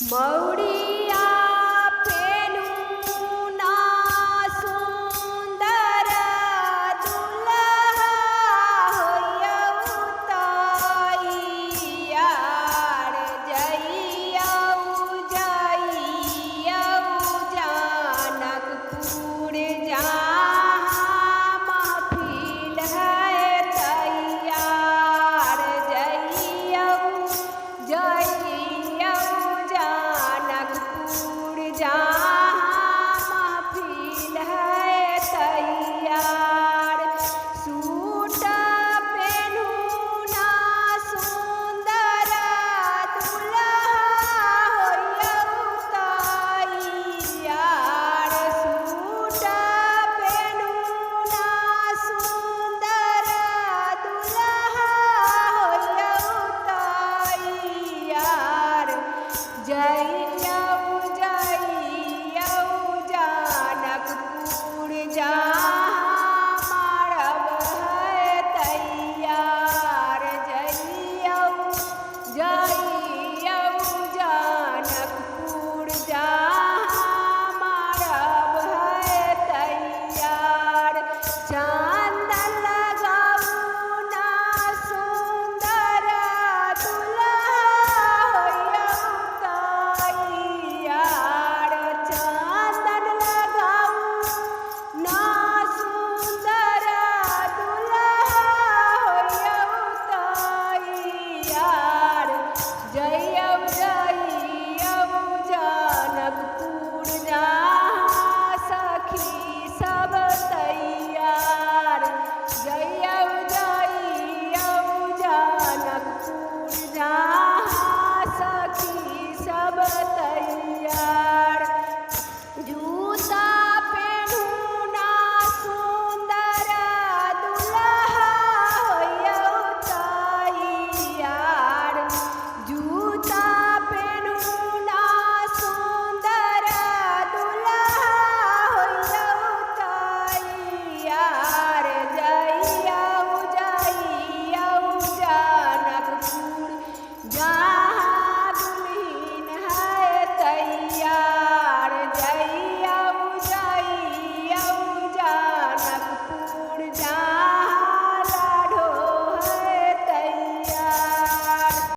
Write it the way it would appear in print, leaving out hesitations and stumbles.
मौड़िया पेनु ना सुंदर दुल्हा होयौ तैयार जइयौ जनकपुर जहाँ महफिल है तैयार जइयौ जनकपुर जहाँ महफिल है तैयार। सूट पेनु ना सुंदर दुल्हा होयौ तैयार। सूट पेनु ना सुंदर दुल्हा होयौ तैयार। जय